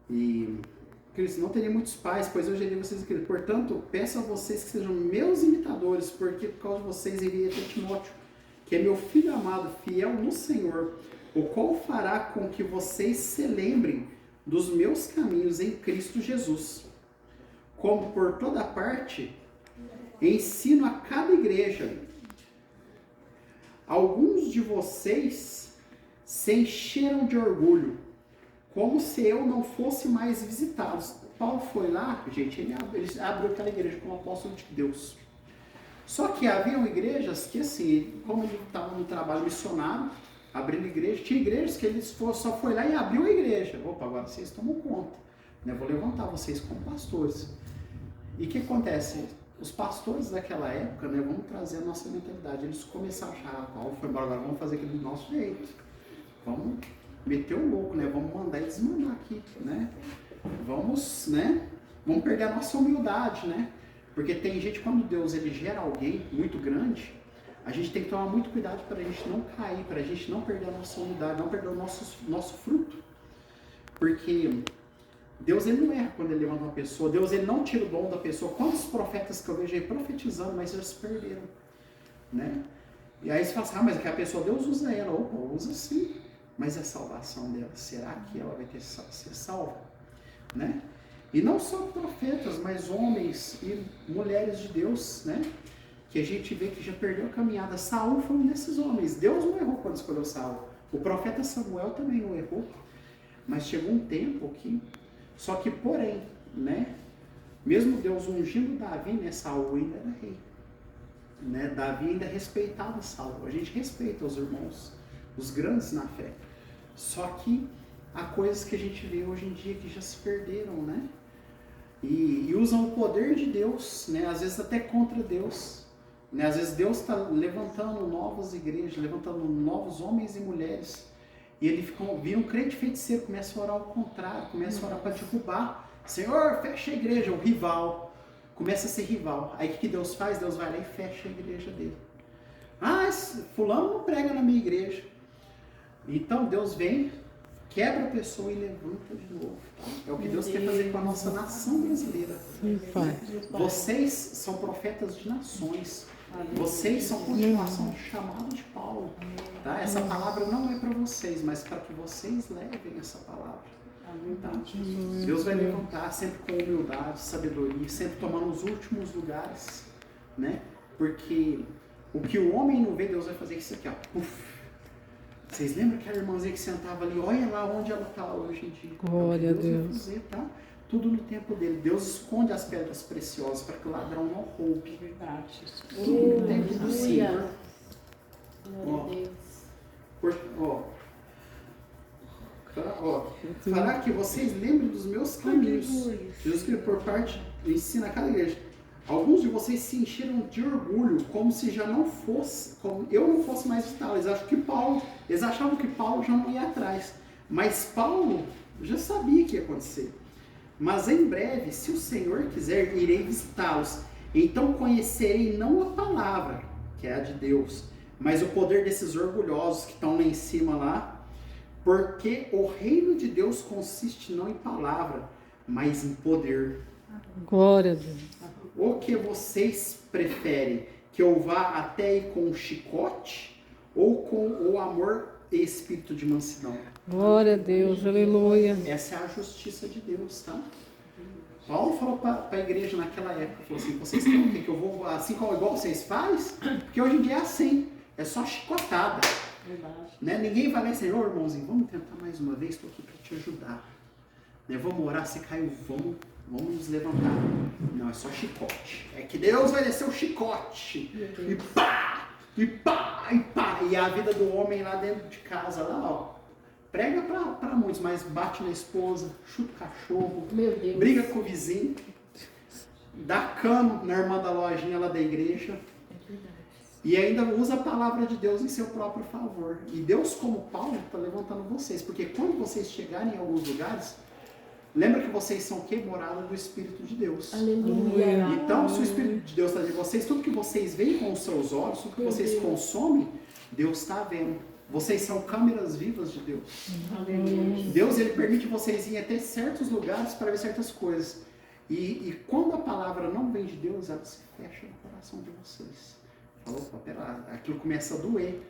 E Cristo, não teria muitos pais, pois eu gerei vocês aqui. Portanto, peço a vocês que sejam meus imitadores, porque por causa de vocês enviei até Timóteo, que é meu filho amado, fiel no Senhor, o qual fará com que vocês se lembrem dos meus caminhos em Cristo Jesus. Como por toda parte, ensino a cada igreja. Alguns de vocês se encheram de orgulho, como se eu não fosse mais visitá-los. Paulo foi lá, gente, ele abriu aquela igreja como apóstolo de Deus. Só que haviam igrejas que, assim, como ele estava no trabalho missionário, abrindo igreja, tinha igrejas que ele só foi lá e abriu a igreja. Opa, agora vocês tomam conta, né? Vou levantar vocês como pastores. E o que acontece? Os pastores daquela época, né, vamos trazer a nossa mentalidade. Eles começaram a achar, Paulo foi embora, agora vamos fazer aquilo do nosso jeito. Vamos meter o louco, né? Vamos mandar e desmandar aqui, né? Vamos, né? Vamos perder a nossa humildade, né? Porque tem gente, quando Deus ele gera alguém muito grande, a gente tem que tomar muito cuidado para a gente não cair, para a gente não perder a nossa humildade, não perder o nosso fruto. Porque Deus ele não erra quando ele levanta uma pessoa, Deus ele não tira o dom da pessoa. Quantos profetas que eu vejo aí profetizando, mas eles se perderam, né? E aí você fala assim, mas é que a pessoa, Deus usa ela. Opa, usa sim, mas a salvação dela, será que ela vai ser salva? Né? E não só profetas, mas homens e mulheres de Deus, né? Que a gente vê que já perdeu a caminhada. Saul foi um desses homens. Deus não errou quando escolheu Saul. O profeta Samuel também não errou. Mas chegou um tempo que... Só que, porém, né? Mesmo Deus ungindo Davi, né? Saul ainda era rei. Né? Davi ainda respeitava Saul. A gente respeita os irmãos, os grandes na fé. Só que há coisas que a gente vê hoje em dia que já se perderam, né? E usam o poder de Deus, né? Às vezes até contra Deus. Né? Às vezes Deus está levantando novas igrejas, levantando novos homens e mulheres. E ele vira um crente feiticeiro, começa a orar ao contrário, começa a orar para derrubar. Senhor, fecha a igreja, o rival. Começa a ser rival. Aí o que Deus faz? Deus vai lá e fecha a igreja dele. Ah, fulano não prega na minha igreja. Então Deus vem, quebra a pessoa e levanta de novo. É o que Deus quer fazer com a nossa nação brasileira. Vocês são profetas de nações. Vocês são continuação do chamado de Paulo. Tá? Essa palavra não é para vocês, mas para que vocês levem essa palavra. Tá? Deus vai levantar sempre com humildade, sabedoria, sempre tomando os últimos lugares. Né? Porque o que o homem não vê, Deus vai fazer isso aqui. Ó. Puf. Vocês lembram aquela irmãzinha que sentava ali? Olha lá onde ela está hoje em dia. Glória a Deus. Vai fazer, tá? Tudo no tempo dele. Deus esconde as pedras preciosas para que o ladrão não roube. Verdade. Tudo no tempo do Senhor. Fará que vocês lembrem dos meus caminhos. Jesus que por parte ensina a cada igreja. Alguns de vocês se encheram de orgulho, como se já não fosse, como eu não fosse mais visitá-lo. Eles achavam que Paulo já não ia atrás. Mas Paulo já sabia que ia acontecer. Mas em breve, se o Senhor quiser, irei visitá-los. Então conhecerei não a palavra, que é a de Deus, mas o poder desses orgulhosos que estão lá em cima lá. Porque o reino de Deus consiste não em palavra, mas em poder. Glória a Deus. O que vocês preferem? Que eu vá até aí com um chicote ou com o amor e espírito de mansidão? Glória a Deus, aleluia. Essa é a justiça de Deus, tá? Paulo falou para a igreja naquela época, falou assim, vocês querem que eu vou assim igual vocês fazem? Porque hoje em dia é assim, é só chicotada. Né? Ninguém vai lá e dizer, ô irmãozinho, vamos tentar mais uma vez, estou aqui para te ajudar. Né? Vamos orar, você caiu, vamos nos levantar. Não, é só chicote. É que Deus vai descer o chicote. E pá, e pá, e pá. E a vida do homem lá dentro de casa, lá, ó. Prega para muitos, mas bate na esposa, chuta o cachorro, briga com o vizinho, dá cano na irmã da lojinha lá da igreja. E ainda usa a palavra de Deus em seu próprio favor. E Deus, como Paulo, está levantando vocês. Porque quando vocês chegarem em alguns lugares, lembra que vocês são o quê? Morada do Espírito de Deus. Aleluia. Então, se o Espírito de Deus está de vocês, tudo que vocês veem com os seus olhos, tudo que vocês consomem, Deus está vendo. Vocês são câmeras vivas de Deus. Deus, ele permite vocês irem até certos lugares para ver certas coisas. E quando a palavra não vem de Deus, ela se fecha no coração de vocês. Opa, pera, aquilo começa a doer.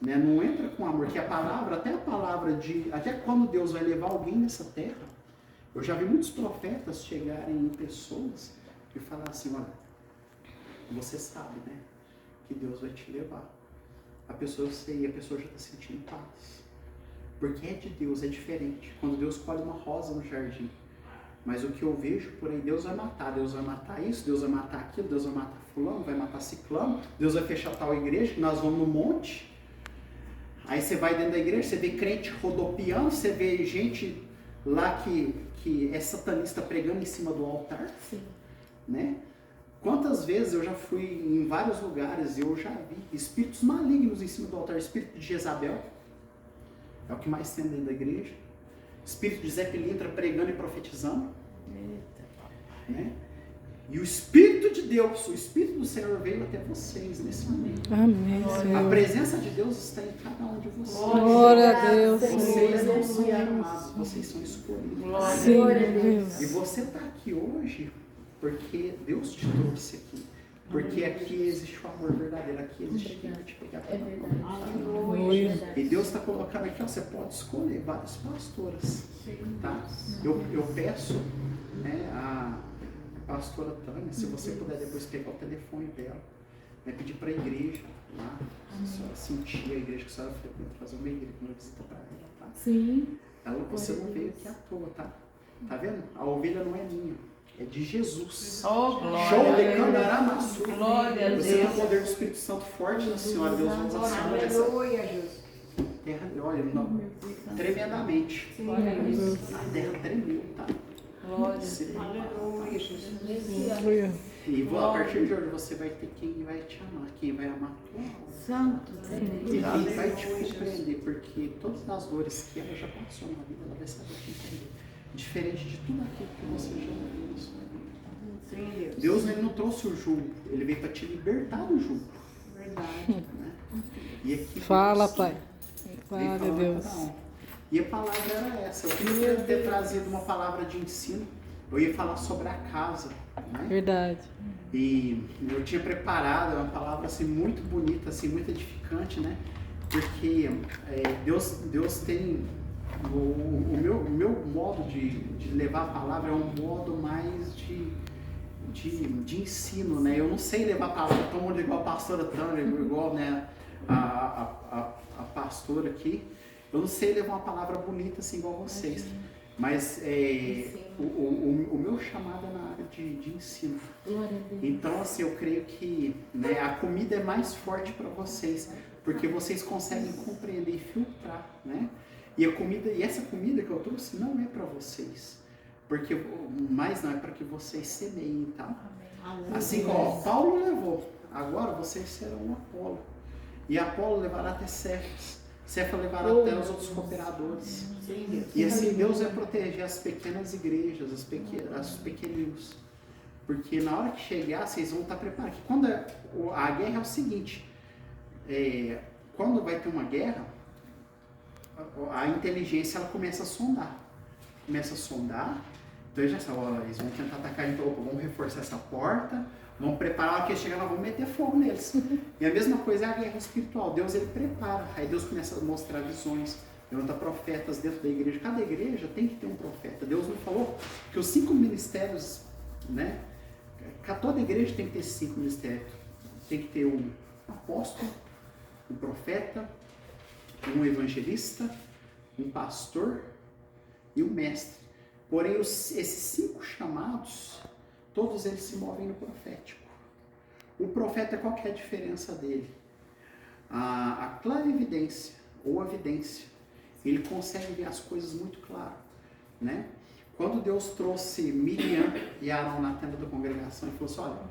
Né? Não entra com amor, que a palavra, até quando Deus vai levar alguém nessa terra, eu já vi muitos profetas chegarem em pessoas e falar assim, olha, você sabe, né, que Deus vai te levar. A pessoa já está sentindo paz. Porque é de Deus, é diferente. Quando Deus colhe uma rosa no jardim, mas o que eu vejo por aí, Deus vai matar isso, Deus vai matar aquilo, Deus vai matar fulano, vai matar ciclano, Deus vai fechar tal igreja, que nós vamos no monte. Aí você vai dentro da igreja, você vê crente rodopiando, você vê gente lá que é satanista pregando em cima do altar. Sim. Né? Quantas vezes eu já fui em vários lugares e eu já vi espíritos malignos em cima do altar, espírito de Jezabel, é o que mais tem dentro da igreja, espírito de Zé Pilintra pregando e profetizando, né? E o Espírito de Deus, o Espírito do Senhor veio até vocês nesse momento. Amém, A Senhor. presença de Deus está em cada um de vocês. Glória a Deus, Vocês não são Senhor. chamados, vocês são escolhidos. Sim, Glória a Deus. E você está aqui hoje porque Deus te trouxe aqui. Porque aqui existe o amor verdadeiro, aqui existe quem vai te pegar É pela verdade. mão. Aleluia. E Deus está colocando aqui, ó, você pode escolher várias pastoras. Tá? Eu peço, né, a pastora Tânia, se você puder depois pegar o telefone dela, né, pedir para a igreja lá, se a senhora sentir a igreja que a senhora frequenta, fazer uma igreja, uma visita para ela, tá? Sim. Você não veio aqui à toa, tá? Tá vendo? A ovelha não é minha, é de Jesus. Oh, Show de glória. Candaramassu. Glória a Você tem o Deus. poder do Espírito Santo forte na senhora. Deus vai usar a senhora nessa Aleluia, Jesus. terra. Olha, não, tremendamente. A terra tremeu, tá? Glória. Aleluia, Jesus. Aleluia. E a partir de hoje você vai ter quem vai te amar, quem vai amar a tua alma. Santo. E quem vai te compreender, porque todas as dores que ela já passou na vida, ela vai saber te entender. Diferente de tudo aquilo que você já ouviu na sua vida. Deus ele não trouxe o jugo, ele veio para te libertar do jugo. Verdade. Né? E aqui Fala, Deus Pai. veio Glória a falar Deus. cada um. E a palavra era essa. Eu queria ter trazido uma palavra de ensino. Eu ia falar sobre a casa. Né? Verdade. E eu tinha preparado uma palavra assim, muito bonita, assim, muito edificante, né? Porque Deus tem... O meu modo de levar a palavra é um modo mais de ensino, né? Eu não sei levar a palavra tão muito igual a pastora Tânia, igual, né, a pastora aqui. Eu não sei levar uma palavra bonita assim igual vocês. Mas o meu chamado é na área de ensino. Glória a Deus. Então, assim, eu creio que, né, a comida é mais forte para vocês, porque vocês conseguem compreender e filtrar, né? E essa comida que eu trouxe não é para vocês, porque mais não é para que vocês semeiem, tá? Assim como Paulo levou, agora vocês serão um Apolo. E Apolo levará até Cefas, Cefas levará até os outros cooperadores. E assim Deus vai proteger as pequenas igrejas, os pequeninos. Porque na hora que chegar, vocês vão estar preparados. Quando a guerra é o seguinte, quando vai ter uma guerra, a inteligência ela começa a sondar. Então eles já sabem, eles vão tentar atacar, então vamos reforçar essa porta, vamos preparar, a hora que eles chegar lá, vamos meter fogo neles. E a mesma coisa é a guerra espiritual, Deus ele prepara, aí Deus começa a mostrar visões, levanta profetas dentro da igreja, cada igreja tem que ter um profeta. Deus não falou que os 5 ministérios, né, toda igreja tem que ter esses 5 ministérios, tem que ter um apóstolo, um profeta, um evangelista, um pastor e um mestre. Porém, esses 5 chamados, todos eles se movem no profético. O profeta, qual que é a diferença dele? A clarividência ou a vidência, ele consegue ver as coisas muito claro, né? Quando Deus trouxe Miriam e Arão na tenda da congregação, ele falou assim, olha,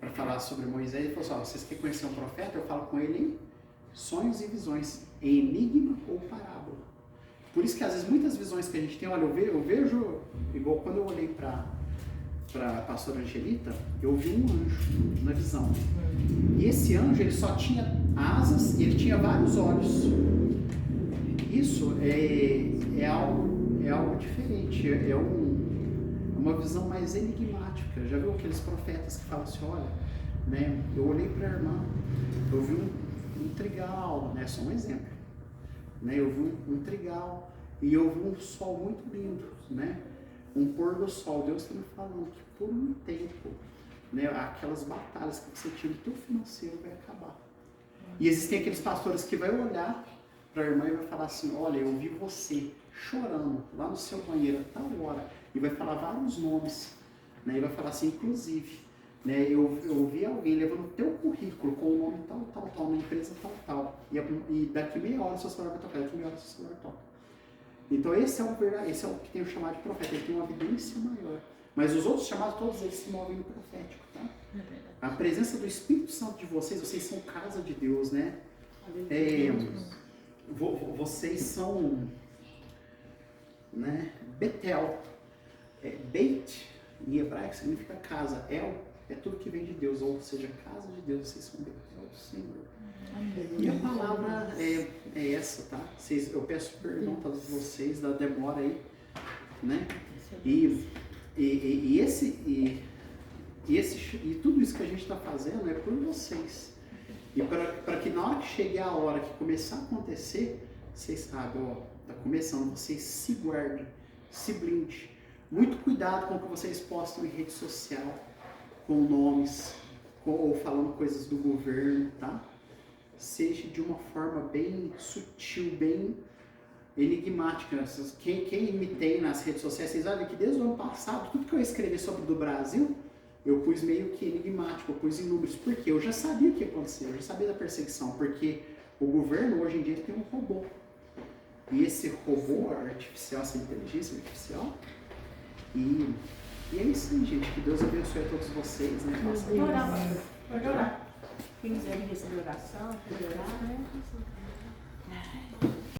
para falar sobre Moisés, ele falou assim, vocês querem conhecer um profeta? Eu falo com ele em sonhos e visões, em enigma ou parábola. Por isso que às vezes muitas visões que a gente tem, olha, eu vejo, igual quando eu olhei para a pastora Angelita, eu vi um anjo na visão. E esse anjo, ele só tinha asas e ele tinha vários olhos. isso é algo diferente, uma visão mais enigmática. Já viu aqueles profetas que falam assim, olha, né, eu olhei para a irmã, eu vi um trigal, né, só um exemplo, né, eu vi um trigal e eu vi um sol muito lindo, né, um pôr do sol. Deus está me falando que por um tempo, né, aquelas batalhas que você tinha no teu financeiro vai acabar. E existem aqueles pastores que vai olhar para a irmã e vai falar assim, olha, eu vi você chorando lá no seu banheiro a tal hora, e vai falar vários nomes, né, e vai falar assim, inclusive, né, eu vi alguém levando o teu currículo com o nome tal, na empresa tal, e daqui meia hora seu celular vai tocar, daqui meia hora seu celular toca. Então esse é o que tem o chamado de profeta, ele tem uma evidência maior. Mas os outros chamados, todos eles se movem no profético, tá? A presença do Espírito Santo de vocês são casa de Deus, né? Vocês são, né? Betel. Beit, em hebraico, significa casa. El é tudo que vem de Deus, ou seja, casa de Deus, vocês são Betel do Senhor. Amém. E a palavra é essa, tá? Eu peço perdão a todos vocês da demora aí, né? E tudo isso que a gente está fazendo é por vocês. E para que na hora que chegar a hora que começar a acontecer, vocês sabem, ó, tá começando, vocês se guardem, se blindem. Muito cuidado com o que vocês postam em rede social, com nomes, ou falando coisas do governo, tá? Seja de uma forma bem sutil, bem enigmática. Quem me tem nas redes sociais, vocês olham que desde o ano passado, tudo que eu escrevi sobre do Brasil, eu pus meio que enigmático, eu pus em números, porque eu já sabia o que ia acontecer, eu já sabia da perseguição, porque o governo hoje em dia tem um robô. E esse robô artificial, essa inteligência artificial, e é isso aí, gente. Que Deus abençoe a todos vocês, né? Pode orar. Quem quiser receber oração, pode orar, né?